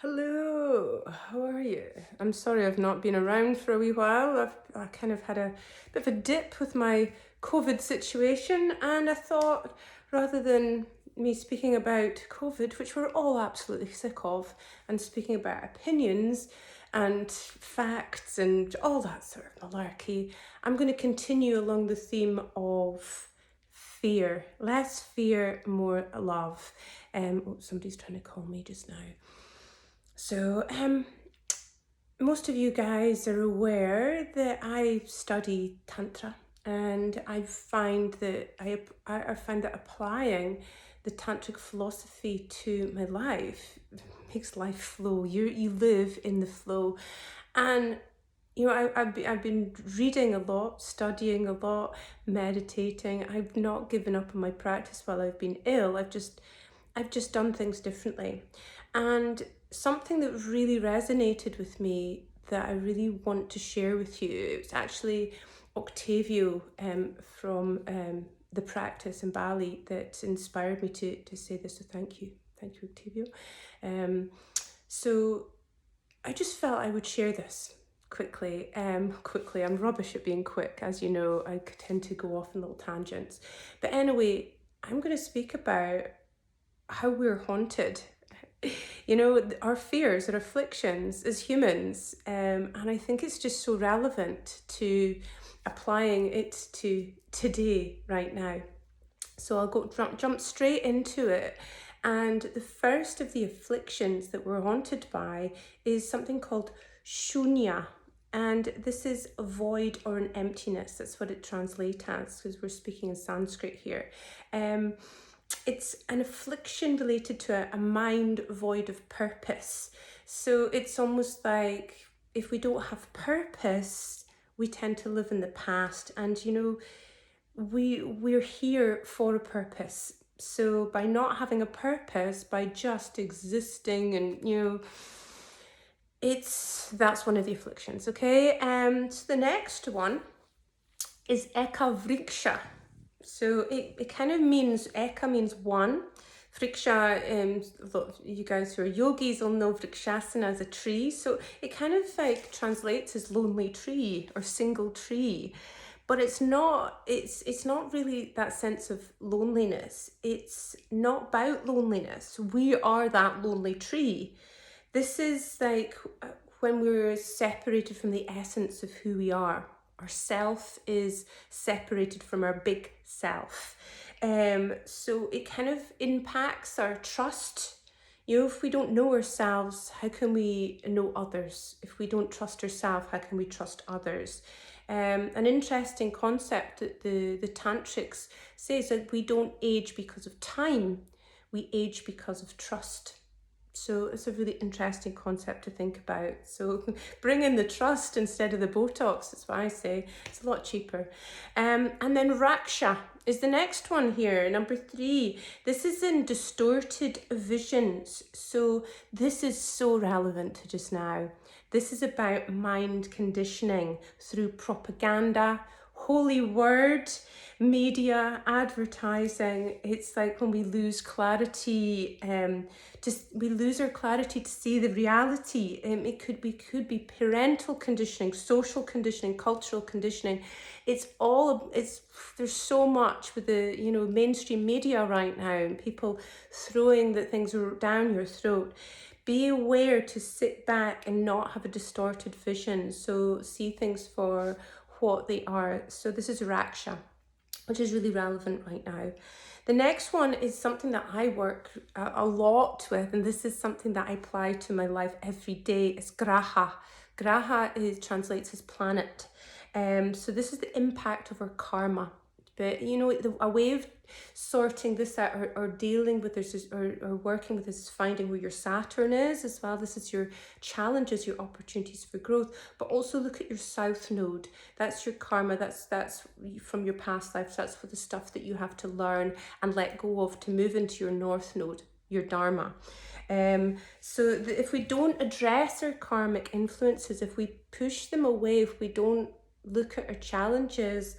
Hello, how are you? I'm sorry I've not been around for a wee while. I kind of had a bit of a dip with my COVID situation, and I thought rather than me speaking about COVID, which we're all absolutely sick of, and speaking about opinions and facts and all that sort of malarkey, I'm going to continue along the theme of fear. Less fear, more love. Somebody's trying to call me just now. So, most of you guys are aware that I study Tantra, and I find that I find that applying the Tantric philosophy to my life makes life flow. You live in the flow, and I've been reading a lot, studying a lot, meditating. I've not given up on my practice while I've been ill. I've just done things differently. And something that really resonated with me that I really want to share with you, it was actually Octavio from the practice in Bali that inspired me to say this. So thank you, Octavio. So I just felt I would share this quickly. I'm rubbish at being quick, as you know. I tend to go off on little tangents. But anyway, I'm going to speak about how we're haunted. Our fears, our afflictions as humans, and I think it's just so relevant to applying it to today, right now. So I'll jump straight into it. And the first of the afflictions that we're haunted by is something called shunya. And this is a void or an emptiness. That's what it translates as, because we're speaking in Sanskrit here. It's an affliction related to a mind void of purpose. So it's almost like if we don't have purpose, we tend to live in the past. And we're here for a purpose. So by not having a purpose, by just existing, and that's one of the afflictions. Okay. So the next one is Ekavriksha. So it kind of means, Eka means one. Vriksha, you guys who are yogis will know Vrikshasana as a tree. So it kind of like translates as lonely tree or single tree. But it's not really that sense of loneliness. It's not about loneliness. We are that lonely tree. This is like when we're separated from the essence of who we are. Our self is separated from our big self. So it kind of impacts our trust. If we don't know ourselves, how can we know others? If we don't trust ourselves, how can we trust others? An interesting concept that the Tantrics says that we don't age because of time, we age because of trust. So it's a really interesting concept to think about. So bring in the trust instead of the Botox, that's what I say. It's a lot cheaper. And then Raksha is the next one here, number 3. This is in distorted visions. So this is so relevant to just now. This is about mind conditioning through propaganda, holy word, media, advertising. It's like when we lose clarity, we lose our clarity to see the reality. It could be parental conditioning, social conditioning, cultural conditioning. There's so much with the mainstream media right now, and people throwing that things are down your throat. Be aware to sit back and not have a distorted vision. So see things for what they are. So this is Raksha, which is really relevant right now. The next one is something that I work a lot with, and this is something that I apply to my life every day. It's Graha. Graha translates as planet. So this is the impact of our karma. But a way of sorting this out or dealing with this or working with this is finding where your Saturn is as well. This is your challenges, your opportunities for growth. But also look at your South Node. That's your karma. That's from your past lives. That's for the stuff that you have to learn and let go of to move into your North Node, your Dharma. If we don't address our karmic influences, if we push them away, if we don't look at our challenges,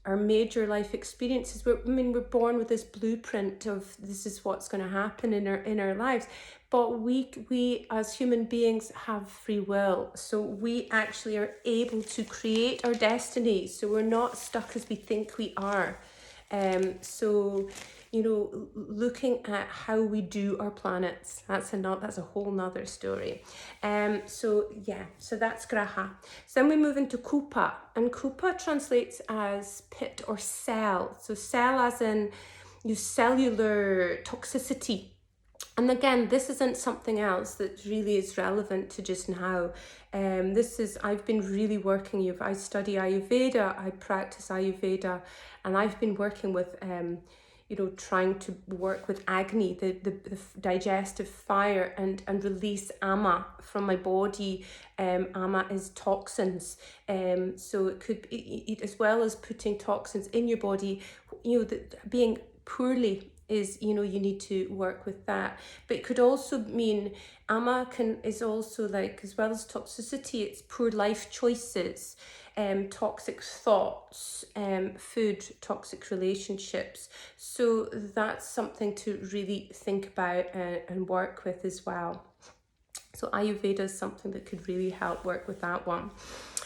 our major life experiences. We're born with this blueprint of this is what's going to happen in our lives, but we as human beings have free will, so we actually are able to create our destiny. So we're not stuck as we think we are. So, you know, looking at how we do our planets, that's a whole nother story. So that's graha. So then we move into kupa, and kupa translates as pit or cell. So cell as in cellular toxicity. And again, this isn't something else that really is relevant to just now. I've been really working, I study Ayurveda, I practice Ayurveda, and I've been working with, trying to work with Agni, the digestive fire, and release Ama from my body. Ama is toxins. So it could be, as well as putting toxins in your body, being poorly is, you need to work with that. But it could also mean Ama is also like, as well as toxicity, it's poor life choices, toxic thoughts, food, toxic relationships. So that's something to really think about and work with as well. So Ayurveda is something that could really help work with that one.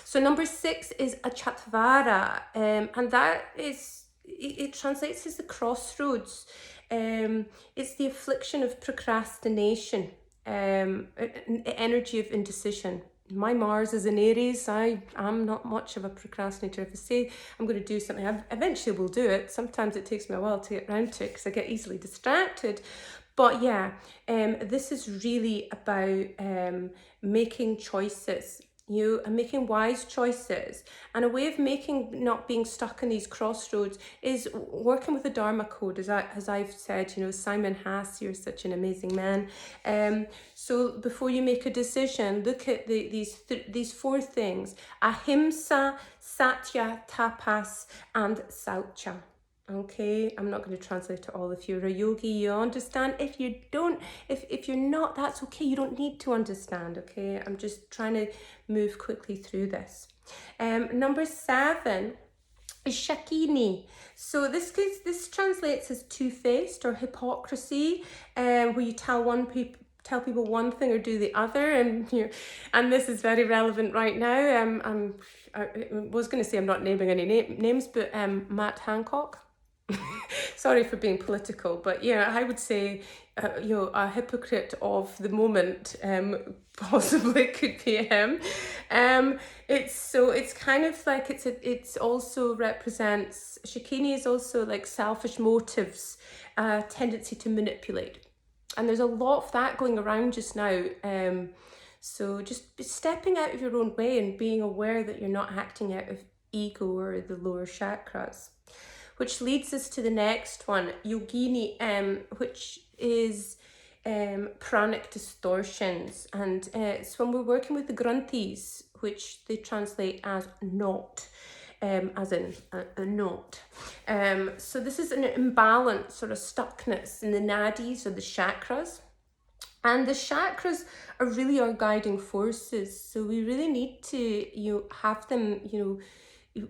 So number 6 is Achatvara, and that is, it translates as the crossroads. It's the affliction of procrastination, energy of indecision. My Mars is in Aries. I'm not much of a procrastinator. If I say I'm going to do something, I eventually will do it. Sometimes it takes me a while to get around to it because I get easily distracted. But yeah, this is really about making choices, and making wise choices. And a way of not being stuck in these crossroads is working with the Dharma code, as I've said. Simon Hass, you're such an amazing man. So before you make a decision, look at these 4 things: ahimsa, satya, tapas, and saucha. Okay, I'm not going to translate to all. If you're a yogi, you understand. If you don't, if you're not, that's okay. You don't need to understand, okay? I'm just trying to move quickly through this. Number 7 is Yogini. So this translates as two-faced or hypocrisy, where you tell people one thing or do the other, and this is very relevant right now. I was going to say I'm not naming any names, but Matt Hancock. Sorry for being political, but yeah, I would say a hypocrite of the moment possibly could be him. It's kind of like it's also represents, Yogini is also like selfish motives, tendency to manipulate, and there's a lot of that going around just now. So just stepping out of your own way and being aware that you're not acting out of ego or the lower chakras. Which leads us to the next one, Yogini, which is pranic distortions. And it's when we're working with the granthis, which they translate as knot, as in a knot. So this is an imbalance or a stuckness in the nadis or the chakras. And the chakras are really our guiding forces. So we really need to have them,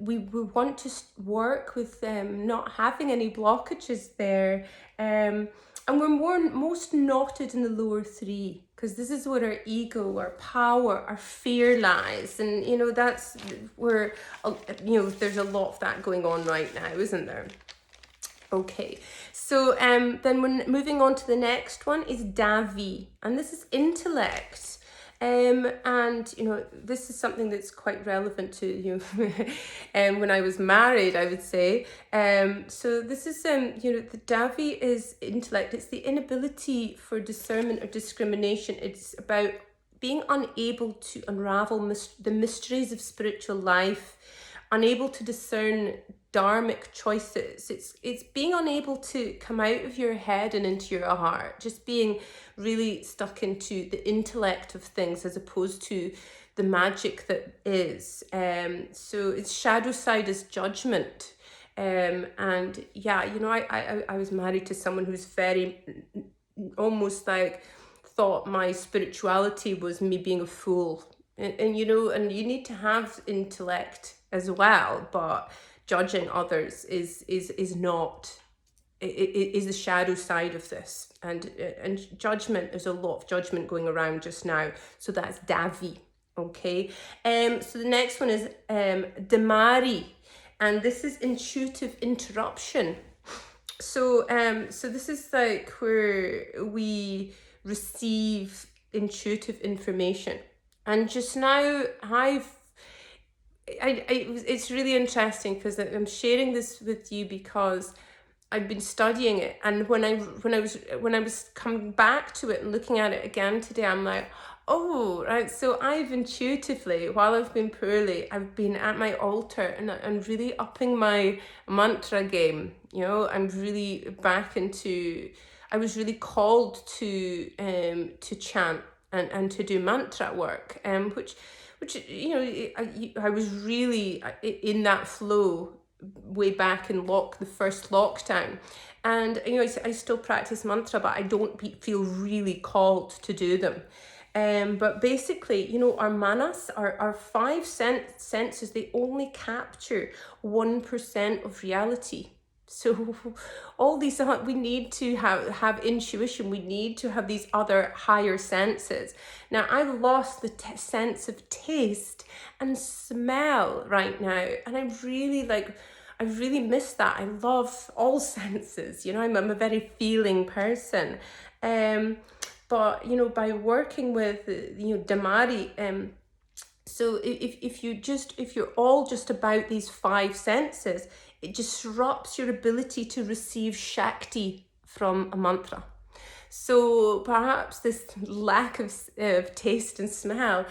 we want to work with them not having any blockages there, and we're most knotted in the lower 3, because this is where our ego, our power, our fear lies, and that's where there's a lot of that going on right now, isn't there? Okay, so then when moving on to the next one is Davi, and this is intellect. And this is something that's quite relevant to when I was married, I would say. So this is the Davi is intellect. It's the inability for discernment or discrimination. It's about being unable to unravel the mysteries of spiritual life, unable to discern dharmic choices. It's being unable to come out of your head and into your heart, just being really stuck into the intellect of things as opposed to the magic that is. So its shadow side is judgment. And yeah, I was married to someone who's very almost like thought my spirituality was me being a fool. And you need to have intellect as well, but judging others is not, it is the shadow side of this, and judgment, there's a lot of judgment going around just now. So that's Davi. Okay, so the next one is Damari, and this is intuitive interruption. So so this is like where we receive intuitive information, and just now it's really interesting because I'm sharing this with you because I've been studying it, and when I was coming back to it and looking at it again today, I'm like, oh, right, so I've intuitively, while I've been poorly, I've been at my altar and I'm really upping my mantra game. You know, I'm really back into, I was really called to chant and to do mantra work, which you know, I was really in that flow way back in the first lockdown, and you know, I still practice mantra, but I don't feel really called to do them. But basically, you know, our manas, our five senses, they only capture 1% of reality. So all these, we need to have intuition. We need to have these other higher senses. Now, I've lost the sense of taste and smell right now, and I really miss that. I love all senses. You know, I'm a very feeling person. But you know, by working with you know, Damari, so if you're all just about these five senses, it disrupts your ability to receive Shakti from a mantra. So perhaps this lack of taste and smell,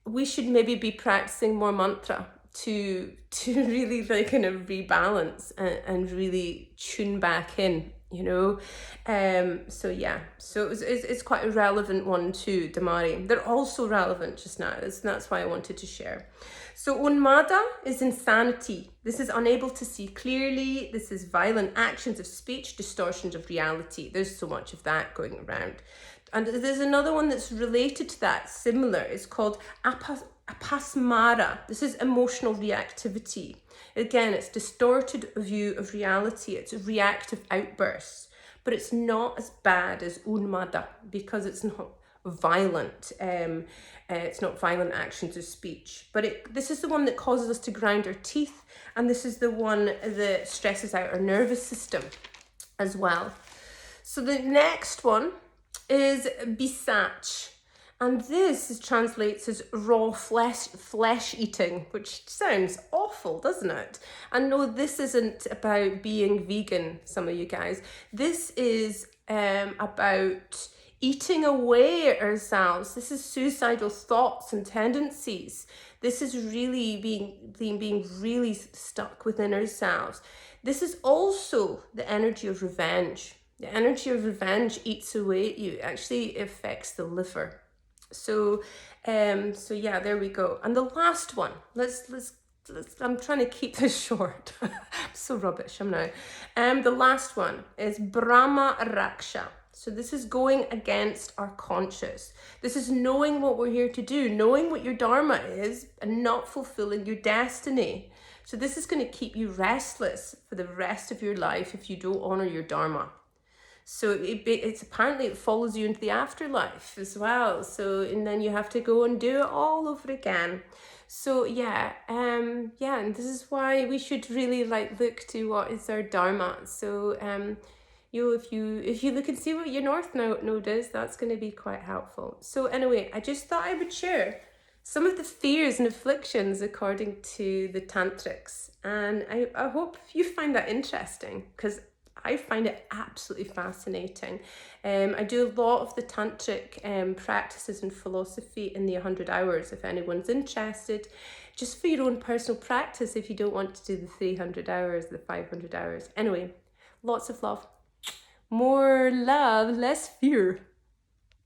we should maybe be practicing more mantra to really like kind of rebalance and really tune back in, you know. So yeah, so it's quite a relevant one too, Damari. They're also relevant just now, that's why I wanted to share. So Unmada is insanity. This is unable to see clearly. This is violent actions of speech, distortions of reality. There's so much of that going around. And there's another one that's related to that, similar. It's called Apasmara. This is emotional reactivity. Again, it's distorted view of reality. It's reactive outbursts, but it's not as bad as Unmada because it's not violent. It's not violent actions of speech, but this is the one that causes us to grind our teeth, and this is the one that stresses out our nervous system as well. So the next one is Bisach, and this translates as raw flesh eating, which sounds awful, doesn't it? And no, this isn't about being vegan, some of you guys. This is about eating away at ourselves. This is suicidal thoughts and tendencies. This is really being really stuck within ourselves. This is also the energy of revenge. The energy of revenge eats away at you. It actually affects the liver. So yeah, there we go. And the last one, let's I'm trying to keep this short. I'm so rubbish, I'm now. The last one is Brahma Raksha. So this is going against our conscious. This is knowing what we're here to do, knowing what your dharma is and not fulfilling your destiny. So this is going to keep you restless for the rest of your life if you don't honor your dharma. So it's apparently it follows you into the afterlife as well. So, and then you have to go and do it all over again. So yeah, and this is why we should really look to what is our dharma. So if you look and see what your north node is, that's going to be quite helpful. So anyway, I just thought I would share some of the fears and afflictions according to the tantrics, and I hope you find that interesting, because I find it absolutely fascinating. I do a lot of the tantric practices and philosophy in the 100 hours, if anyone's interested, just for your own personal practice, if you don't want to do the 300 hours, the 500 hours. Anyway, lots of love. More love, less fear.